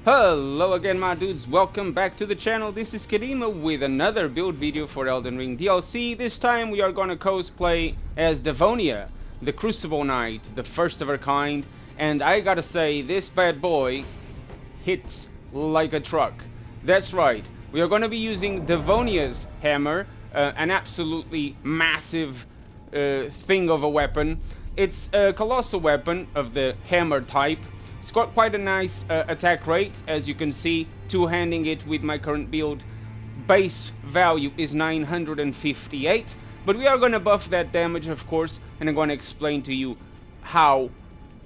Hello again, my dudes, welcome back to the channel. This is Kadima with another build video for Elden Ring DLC. This time we are gonna cosplay as Devonia, the Crucible Knight, the first of her kind. And I gotta say, this bad boy hits like a truck. That's right, we are gonna be using Devonia's hammer, an absolutely massive thing of a weapon. It's a colossal weapon of the hammer type. It's got quite a nice attack rate, as you can see, two-handing it with my current build. Base value is 958, but we are going to buff that damage, of course, and I'm going to explain to you how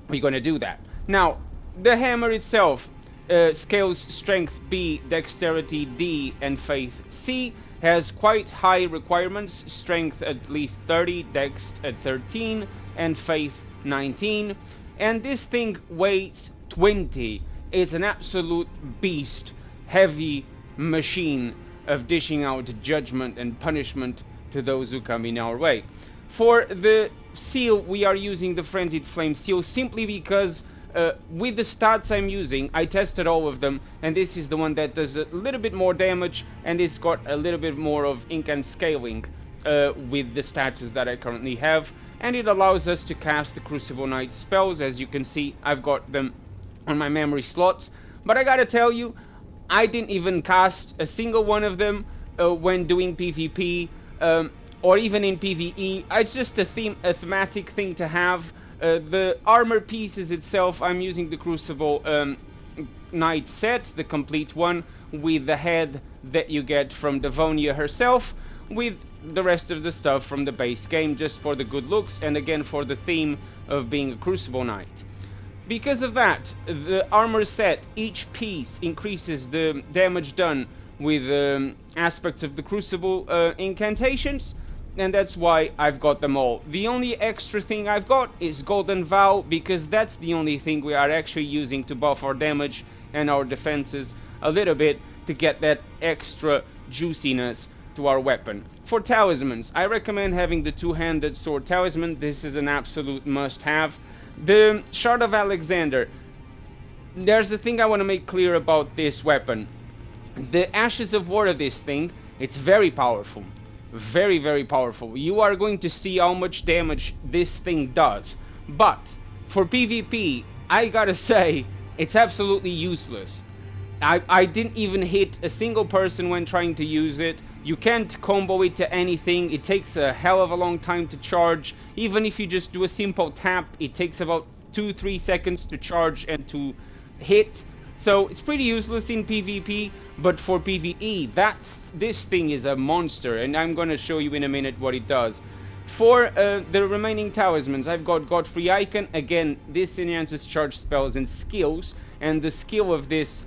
we're going to do that. Now, the hammer itself scales Strength B, Dexterity D, and Faith C. Has quite high requirements, Strength at least 30, Dex at 13, and Faith 19. And this thing weighs 20. It's an absolute beast, heavy machine of dishing out judgment and punishment to those who come in our way. For the seal, we are using the Frenzied Flame seal simply because with the stats I'm using, I tested all of them, and this is the one that does a little bit more damage, and it's got a little bit more of ink and scaling with the status that I currently have. And it allows us to cast the Crucible Knight spells. As you can see, I've got them on my memory slots. But I gotta tell you, I didn't even cast a single one of them when doing PvP or even in PvE. It's just a thematic thing to have. The armor pieces itself, I'm using the Crucible Knight set, the complete one, with the head that you get from Davonia herself, with the rest of the stuff from the base game, just for the good looks and again for the theme of being a Crucible Knight. Because of that, the armor set, each piece increases the damage done with aspects of the Crucible incantations, and that's why I've got them all. The only extra thing I've got is Golden Vow, because that's the only thing we are actually using to buff our damage and our defenses a little bit to get that extra juiciness to our weapon. For talismans, I recommend having the two-handed sword talisman. This is an absolute must-have. The Shard of Alexander. There's a thing I want to make clear about this weapon. The Ashes of War of this thing, it's very powerful. Very, very powerful. You are going to see how much damage this thing does. But for PvP, I gotta say, it's absolutely useless. I didn't even hit a single person when trying to use it. You can't combo it to anything. It takes a hell of a long time to charge. Even if you just do a simple tap, it takes about 2-3 seconds to charge and to hit. So it's pretty useless in PvP, but for PvE, this thing is a monster, and I'm gonna show you in a minute what it does. For the remaining talismans, I've got Godfrey Icon. Again, this enhances charge spells and skills, and the skill of this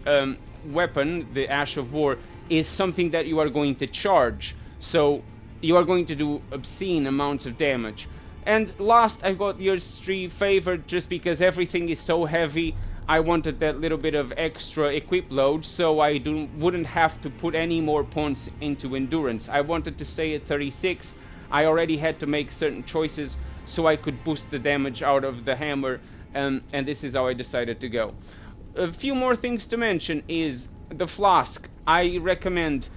weapon, the Ash of War, is something that you are going to charge, so you are going to do obscene amounts of damage. And last, I've got Year's 3 Favor, just because everything is so heavy. I wanted that little bit of extra equip load, so I wouldn't have to put any more points into endurance. I wanted to stay at 36. I already had to make certain choices so I could boost the damage out of the hammer, and this is how I decided to go. A few more things to mention is the flask. I recommend,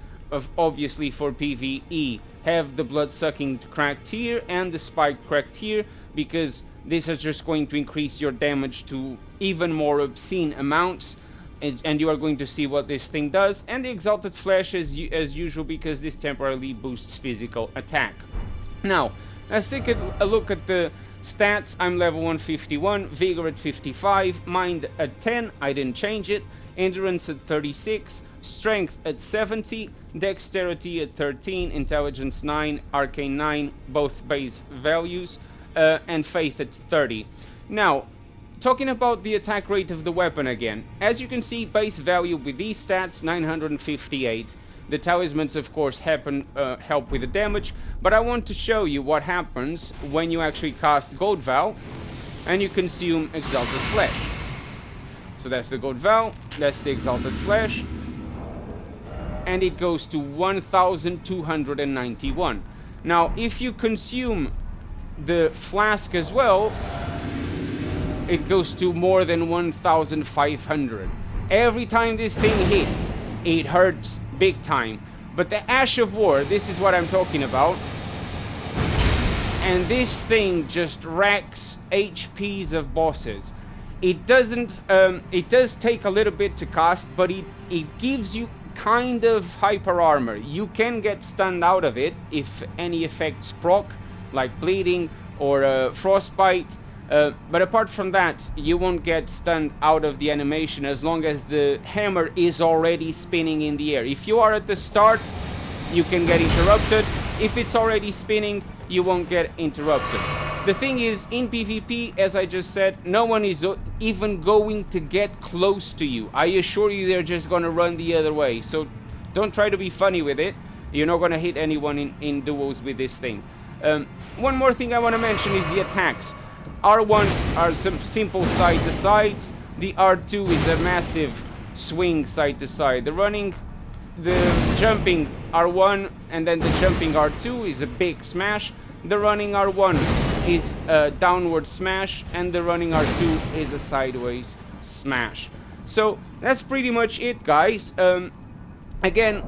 obviously for PvE, have the blood-sucking cracked here and the spiked cracked here, because this is just going to increase your damage to even more obscene amounts, and you are going to see what this thing does. And the Exalted Flesh as usual, because this temporarily boosts physical attack. Now, let's take a look at the stats. I'm level 151, Vigor at 55, Mind at 10, I didn't change it, Endurance at 36, Strength at 70, Dexterity at 13, Intelligence 9, Arcane 9, both base values, and Faith at 30. Now, talking about the attack rate of the weapon again, as you can see, base value with these stats, 958. The talismans, of course, help with the damage, but I want to show you what happens when you actually cast Gold Vow and you consume Exalted Flesh. So that's the Gold Vow, that's the Exalted Flesh, and it goes to 1291. Now, if you consume the flask as well, it goes to more than 1500. Every time this thing hits, it hurts big time. But the Ash of War, this is what I'm talking about. And this thing just racks HPs of bosses. It doesn't, it does take a little bit to cast, but it gives you kind of hyper armor. You can get stunned out of it if any effects proc, like bleeding or frostbite. But apart from that, you won't get stunned out of the animation as long as the hammer is already spinning in the air. If you are at the start, you can get interrupted. If it's already spinning, you won't get interrupted. The thing is, in PvP, as I just said, no one is even going to get close to you. I assure you, they're just gonna run the other way. So don't try to be funny with it. You're not gonna hit anyone in duels with this thing. One more thing I want to mention is the attacks. R1s are some simple side to sides. The R2 is a massive swing side to side. The jumping R1 and then the jumping R2 is a big smash. The running R1 is a downward smash, and the running R2 is a sideways smash. So that's pretty much it, guys. Again,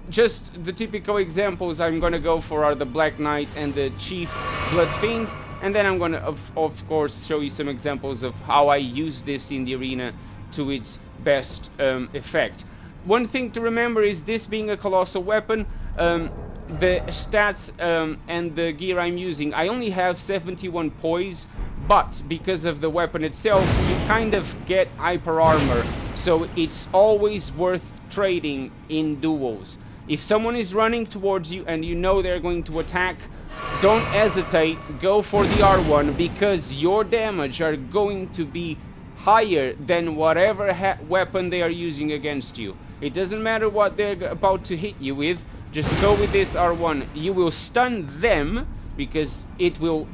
just the typical examples I'm gonna go for are the Black Knight and the Chief Blood Fiend, and then I'm gonna of course show you some examples of how I use this in the arena to its best effect. One thing to remember is this being a colossal weapon, the stats and the gear I'm using, I only have 71 poise, but because of the weapon itself, you kind of get hyper armor, so it's always worth trading in duels. If someone is running towards you and you know they're going to attack, don't hesitate, go for the R1, because your damage are going to be higher than whatever weapon they are using against you. It doesn't matter what they're about to hit you with, just go with this R1. You will stun them, because it will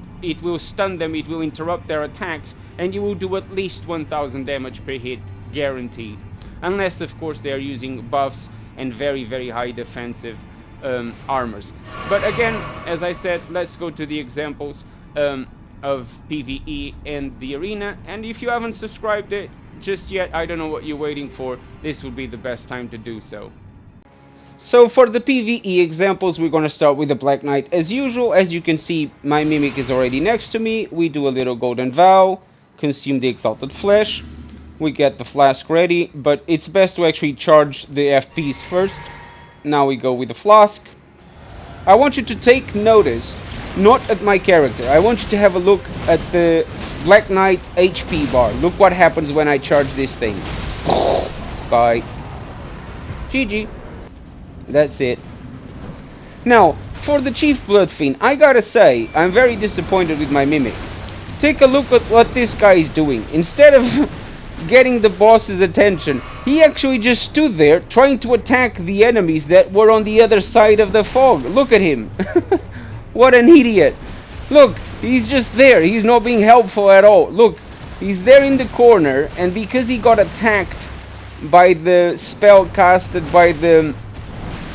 stun them, it will interrupt their attacks, and you will do at least 1000 damage per hit, guaranteed. Unless, of course, they are using buffs and very, very high defensive armors. But again, as I said, let's go to the examples of PvE and the arena. And if you haven't subscribed it just yet, I don't know what you're waiting for. This would be the best time to do so. So for the PvE examples, we're going to start with the Black Knight. As usual, as you can see, my Mimic is already next to me. We do a little Golden Vow, consume the Exalted Flesh. We get the flask ready, but it's best to actually charge the FPs first. Now we go with the flask. I want you to take notice, not at my character. I want you to have a look at the Black Knight HP bar. Look what happens when I charge this thing. Bye. GG. That's it. Now, for the Chief Blood Fiend, I gotta say, I'm very disappointed with my Mimic. Take a look at what this guy is doing. Instead of getting the boss's attention, he actually just stood there trying to attack the enemies that were on the other side of the fog. Look at him. What an idiot. Look, he's just there. He's not being helpful at all. Look, he's there in the corner, and because he got attacked by the spell casted by the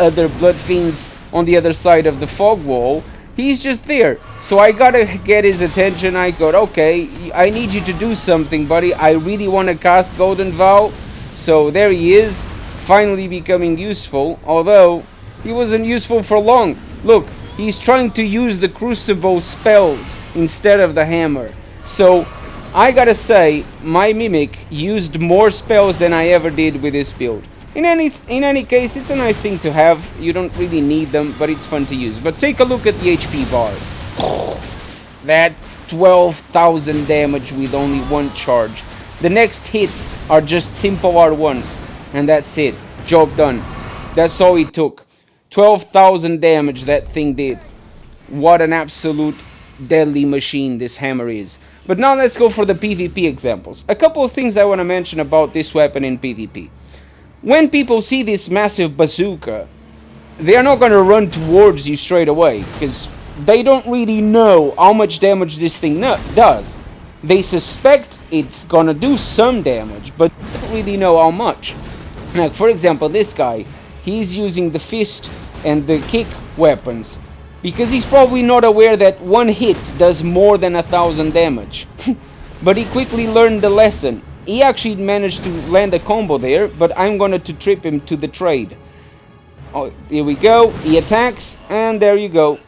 other blood fiends on the other side of the fog wall, he's just there. So I gotta get his attention. I got, okay, I need you to do something, buddy. I really want to cast Golden Vow. So there he is, finally becoming useful, although he wasn't useful for long. Look, he's trying to use the Crucible spells instead of the hammer. So I gotta say, my Mimic used more spells than I ever did with this build. In any case, it's a nice thing to have. You don't really need them, but it's fun to use. But take a look at the HP bar. That 12,000 damage with only one charge. The next hits are just simple R1s, and that's it. Job done. That's all it took. 12,000 damage that thing did. What an absolute deadly machine this hammer is. But now let's go for the PvP examples. A couple of things I want to mention about this weapon in PvP. When people see this massive bazooka, they are not going to run towards you straight away, because they don't really know how much damage this thing does. They suspect it's going to do some damage, but they don't really know how much. Like, for example, this guy, he's using the fist and the kick weapons, because he's probably not aware that one hit does more than 1,000 damage. But he quickly learned the lesson. he actually managed to land a combo there, but I'm gonna to trip him to the trade. Oh, here we go. He attacks, and there you go.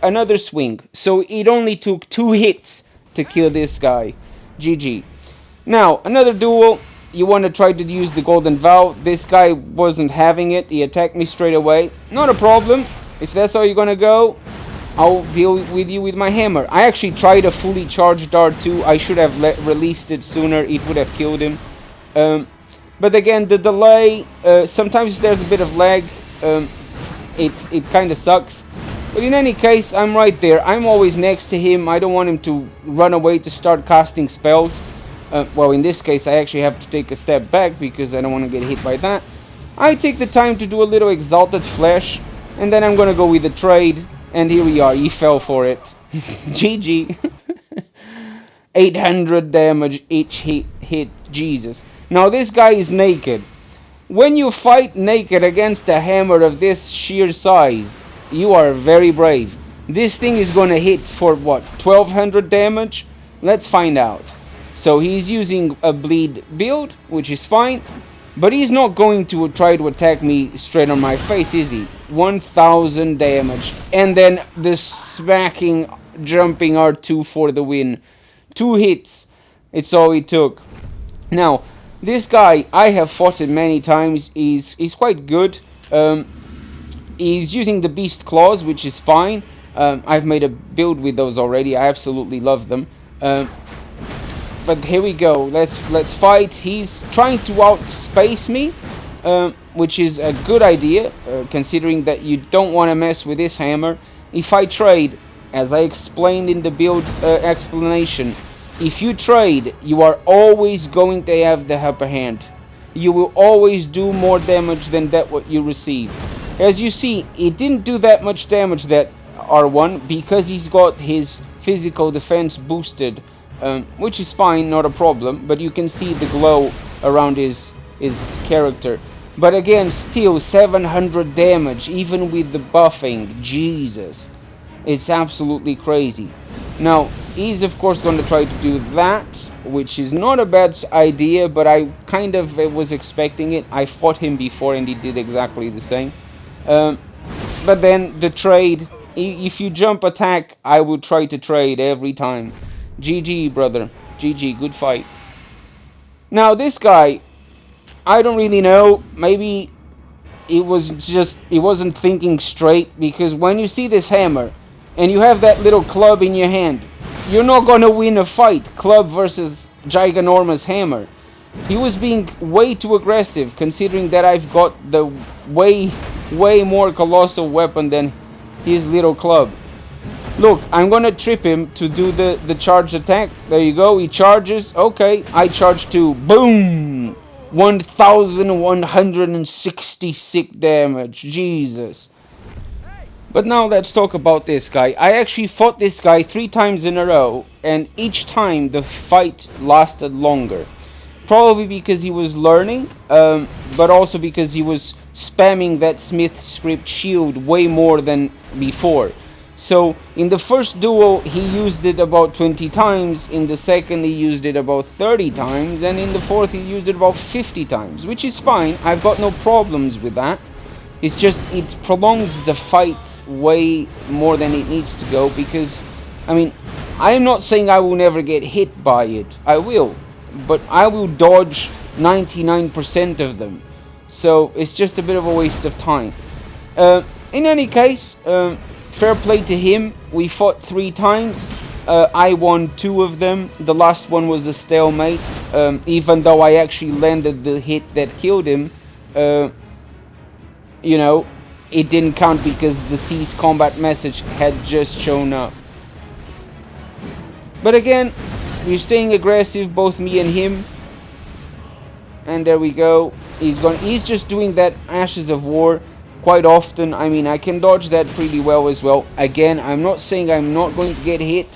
Another swing. So it only took 2 hits to kill this guy. GG. Now, another duel. You want to try to use the Golden Vow. This guy wasn't having it. He attacked me straight away. Not a problem. If that's how you're gonna go, I'll deal with you with my hammer. I actually tried a fully charged dart too. I should have released it sooner. It would have killed him. But again, the delay, sometimes there's a bit of lag. It kind of sucks. But in any case, I'm right there. I'm always next to him. I don't want him to run away to start casting spells. Well, in this case, I actually have to take a step back because I don't want to get hit by that. I take the time to do a little Exalted Flesh, and then I'm going to go with the trade. And here we are. He fell for it. GG. 800 damage each hit. Jesus. Now, this guy is naked. When you fight naked against a hammer of this sheer size, you are very brave. This thing is going to hit for what, 1200 damage? Let's find out. So he's using a bleed build, which is fine. But he's not going to try to attack me straight on my face, is he? 1000 damage. And then the smacking, jumping R2 for the win. 2 hits. It's all it took. Now, this guy, I have fought him many times. He's quite good. He's using the Beast Claws, which is fine. I've made a build with those already. I absolutely love them. But here we go. Let's fight. He's trying to outspace me, which is a good idea, considering that you don't want to mess with this hammer. If I trade, as I explained in the build explanation, if you trade, you are always going to have the upper hand. You will always do more damage than that what you receive. As you see, it didn't do that much damage, that R1, because he's got his physical defense boosted. Which is fine, not a problem, but you can see the glow around his character. But again, still 700 damage, even with the buffing. Jesus. It's absolutely crazy. Now, he's of course going to try to do that, which is not a bad idea, but I kind of was expecting it. I fought him before and he did exactly the same. But then the trade, if you jump attack, I will try to trade every time. GG, brother. GG, good fight. Now, this guy, I don't really know. Maybe he wasn't thinking straight, because when you see this hammer and you have that little club in your hand, you're not gonna win a fight. Club versus giganormous hammer. He was being way too aggressive, considering that I've got the way more colossal weapon than his little club. Look, I'm gonna trip him to do the charge attack. There you go, he charges. Okay, I charge too. Boom! 1166 damage. Jesus. But now let's talk about this guy. I actually fought this guy 3 times in a row, and each time the fight lasted longer. Probably because he was learning, but also because he was spamming that Smith script shield way more than before. So, in the first duel, he used it about 20 times, in the second he used it about 30 times, and in the fourth he used it about 50 times, which is fine. I've got no problems with that. It's just, it prolongs the fight way more than it needs to go, because, I mean, I'm not saying I will never get hit by it. I will, but I will dodge 99% of them. So, it's just a bit of a waste of time. In any case, fair play to him. We fought 3 times. I won 2 of them. The last one was a stalemate. Even though I actually landed the hit that killed him, you know, it didn't count because the cease combat message had just shown up. But again, we're staying aggressive, both me and him. And there we go. He's just doing that Ashes of War quite often. I mean, I can dodge that pretty well as well. Again, I'm not saying I'm not going to get hit,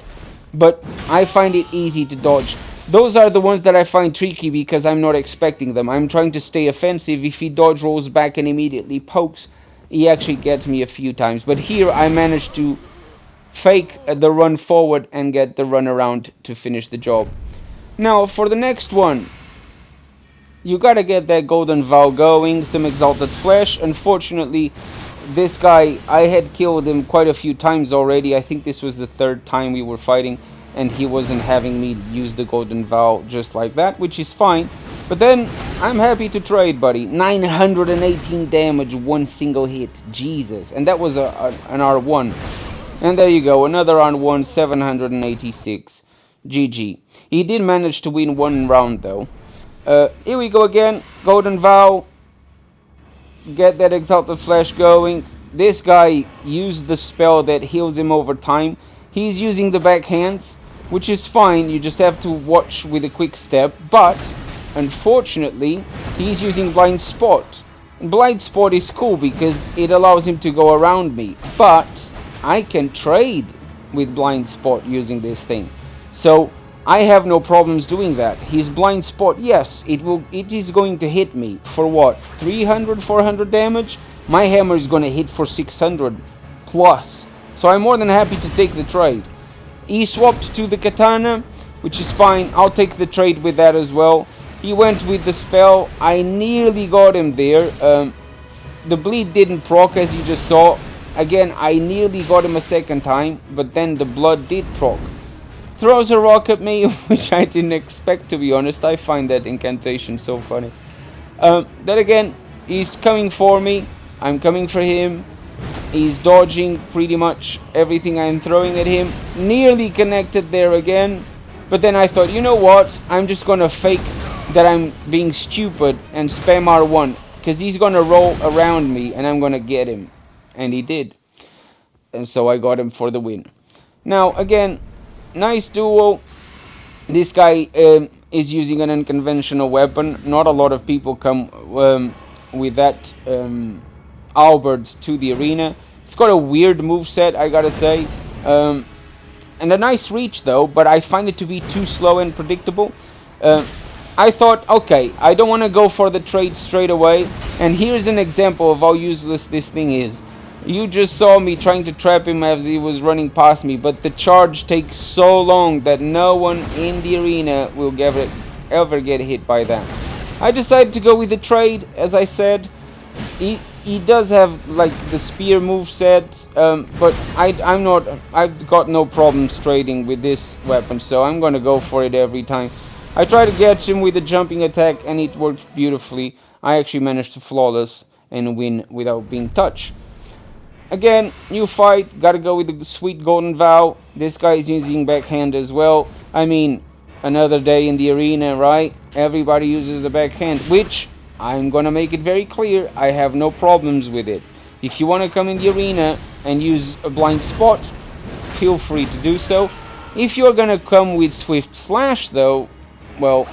but I find it easy to dodge. Those are the ones that I find tricky because I'm not expecting them. I'm trying to stay offensive. If he dodge rolls back and immediately pokes, he actually gets me a few times. But here I managed to fake the run forward and get the run around to finish the job. Now, for the next one, you gotta get that golden vow going, some exalted flesh. Unfortunately, this guy, I had killed him quite a few times already. I think this was the third time we were fighting, and he wasn't having me use the golden vow just like that, which is fine. But then, I'm happy to trade, buddy. 918 damage, one single hit. Jesus. And that was an R1. And there you go, another R1, 786. GG. He did manage to win one round, though. Here we go again. Golden vow. Get that exalted flesh going. This guy used the spell that heals him over time. He's using the backhands, which is fine. You just have to watch with a quick step. But unfortunately, he's using blind spot. And blind spot is cool because it allows him to go around me. But I can trade with blind spot using this thing. So I have no problems doing that. His blind spot, yes, it is going to hit me for what? 300, 400 damage? My hammer is going to hit for 600 plus. So I'm more than happy to take the trade. He swapped to the katana, which is fine. I'll take the trade with that as well. He went with the spell. I nearly got him there. The bleed didn't proc, as you just saw. Again, I nearly got him a second time, but then the blood did proc. Throws a rock at me, which I didn't expect, to be honest. I find that incantation so funny. Then again, he's coming for me. I'm coming for him. He's dodging pretty much everything I'm throwing at him. Nearly connected there again. But then I thought, you know what? I'm just going to fake that I'm being stupid and spam R1. Because he's going to roll around me and I'm going to get him. And he did. And so I got him for the win. Now, again, nice duo. This guy is using an unconventional weapon. Not a lot of people come with that halberd to the arena. It's got a weird moveset, I gotta say. And a nice reach though, but I find it to be too slow and predictable. I thought, okay, I don't want to go for the trade straight away. And here's an example of how useless this thing is. You just saw me trying to trap him as he was running past me, but the charge takes so long that no one in the arena will ever get hit by that. I decided to go with the trade, as I said. He does have like the spear moveset, but I've got no problems trading with this weapon, so I'm gonna go for it every time. I try to catch him with a jumping attack and it works beautifully. I actually managed to flawless and win without being touched. Again, new fight, gotta go with the sweet golden vow. This guy is using backhand as well. I mean, another day in the arena, right? Everybody uses the backhand, which I'm gonna make it very clear, I have no problems with it. If you wanna come in the arena and use a blind spot, feel free to do so. If you're gonna come with swift slash though, well,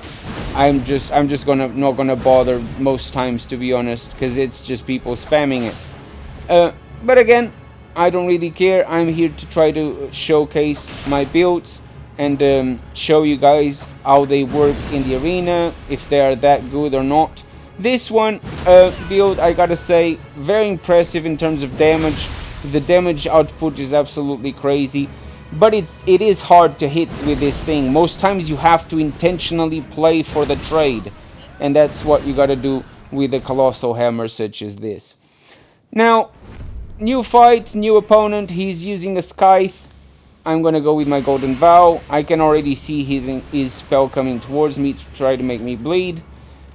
I'm just not gonna bother most times, to be honest, because it's just people spamming it. But again, I don't really care. I'm here to try to showcase my builds and show you guys how they work in the arena, if they are that good or not. This one build, I gotta say, very impressive in terms of damage. The damage output is absolutely crazy, but it is hard to hit with this thing. Most times you have to intentionally play for the trade, and that's what you gotta do with a colossal hammer such as this. Now, new fight, new opponent. He's using a scythe. I'm gonna go with my golden vow. I can already see his spell coming towards me to try to make me bleed,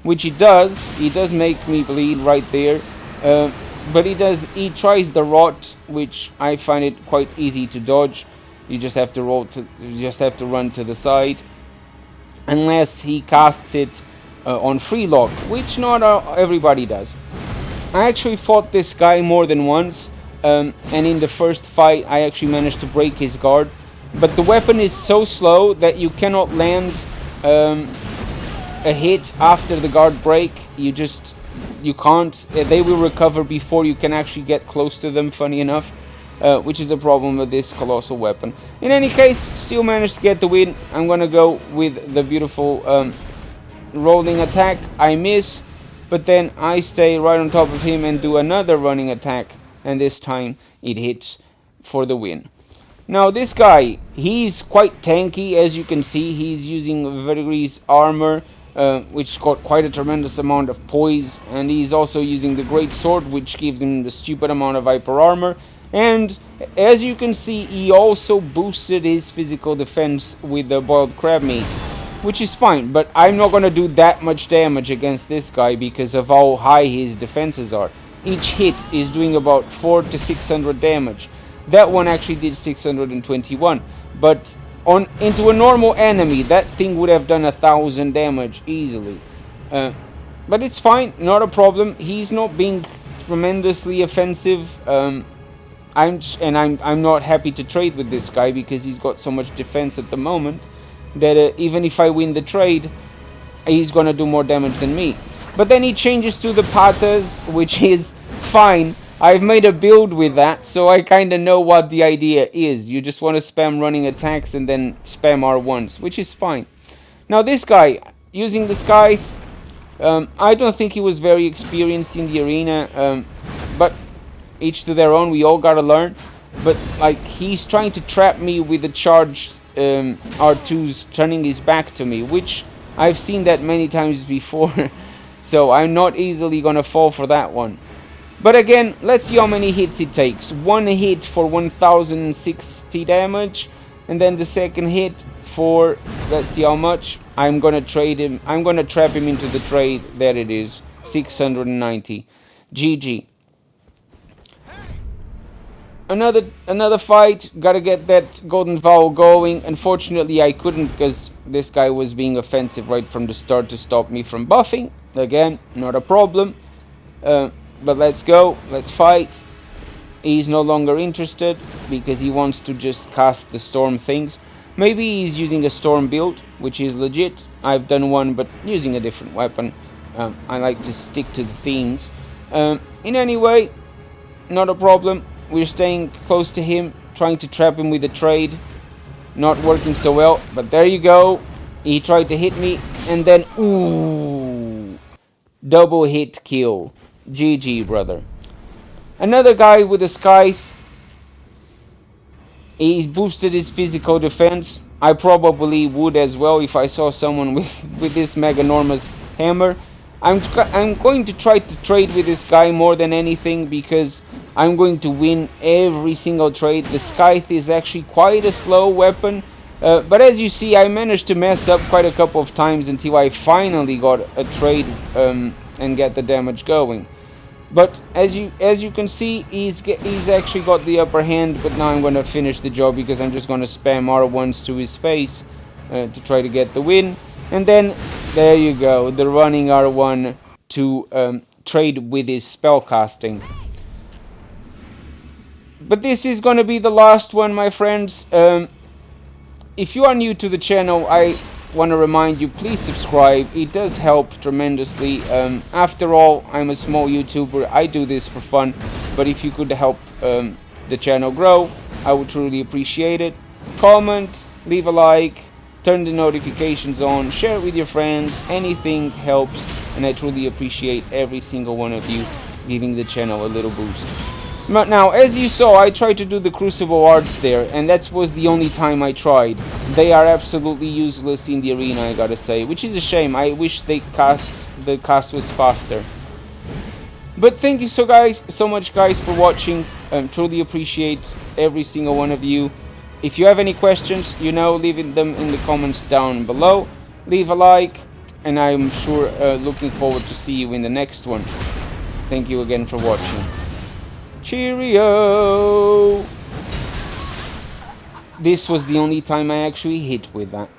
which he does. He does make me bleed right there. But he tries the rot, which I find it quite easy to dodge. You just have to run to the side, unless he casts it on free lock, which not everybody does. I actually fought this guy more than once, and in the first fight I actually managed to break his guard, but the weapon is so slow that you cannot land a hit after the guard break. You can't. They will recover before you can actually get close to them, funny enough, which is a problem with this colossal weapon. In any case, still managed to get the win. I'm gonna go with the beautiful rolling attack. I miss, but then I stay right on top of him and do another running attack, and this time it hits for the win. Now this guy, he's quite tanky, as you can see. He's using Verdigris armor. which got quite a tremendous amount of poise, and he's also using the great sword, which gives him the stupid amount of hyper armor. And as you can see, he also boosted his physical defense with the boiled crab meat, which is fine, but I'm not gonna do that much damage against this guy because of how high his defenses are. Each hit is doing about 400 to 600 damage. That one actually did 621, but into a normal enemy, that thing would have done 1000 damage easily. But it's fine, not a problem. He's not being tremendously offensive. I'm not happy to trade with this guy because he's got so much defense at the moment that even if I win the trade, he's gonna do more damage than me. But then he changes to the patas, which is fine. I've made a build with that, so I kind of know what the idea is. You just want to spam running attacks and then spam R1s, which is fine. Now this guy, using the Scythe, I don't think he was very experienced in the arena, but each to their own, we all gotta learn. But like, he's trying to trap me with the charged R2s, turning his back to me, which I've seen that many times before. So I'm not easily gonna fall for that one. But again, let's see how many hits it takes. One hit for 1060 damage, and then the second hit for, let's see how much. I'm gonna trade him. I'm gonna trap him into the trade. There it is, 690. GG. Another fight. Gotta get that golden vowel going. Unfortunately, I couldn't because this guy was being offensive right from the start to stop me from buffing. Again, not a problem. But let's go, let's fight. He's no longer interested because he wants to just cast the storm things. Maybe he's using a storm build, which is legit. I've done one, but using a different weapon. I like to stick to the themes. In any way, not a problem. We're staying close to him, trying to trap him with a trade. Not working so well, but there you go. He tried to hit me, and then, ooh, double hit kill. GG, brother. Another guy with a Scythe. He's boosted his physical defense. I probably would as well if I saw someone with this meganormous hammer. I'm going to try to trade with this guy more than anything because I'm going to win every single trade. The Scythe is actually quite a slow weapon. But as you see, I managed to mess up quite a couple of times until I finally got a trade and get the damage going. But as you can see, he's actually got the upper hand. But now I'm going to finish the job because I'm just going to spam R1s to his face to try to get the win. And then there you go, the running R1 to trade with his spell casting. But this is going to be the last one, my friends. If you are new to the channel, I want to remind you, please subscribe. It does help tremendously. After all, I'm a small YouTuber. I do this for fun. But if you could help the channel grow, I would truly appreciate it. Comment, leave a like, turn the notifications on, share it with your friends. Anything helps, and I truly appreciate every single one of you giving the channel a little boost. Now, as you saw, I tried to do the Crucible arts there, and that was the only time I tried. They are absolutely useless in the arena, I gotta say, which is a shame. I wish the cast was faster. But thank you so much guys for watching. Truly appreciate every single one of you. If you have any questions, leave them in the comments down below. Leave a like, and I'm sure looking forward to see you in the next one. Thank you again for watching. Cheerio! This was the only time I actually hit with that.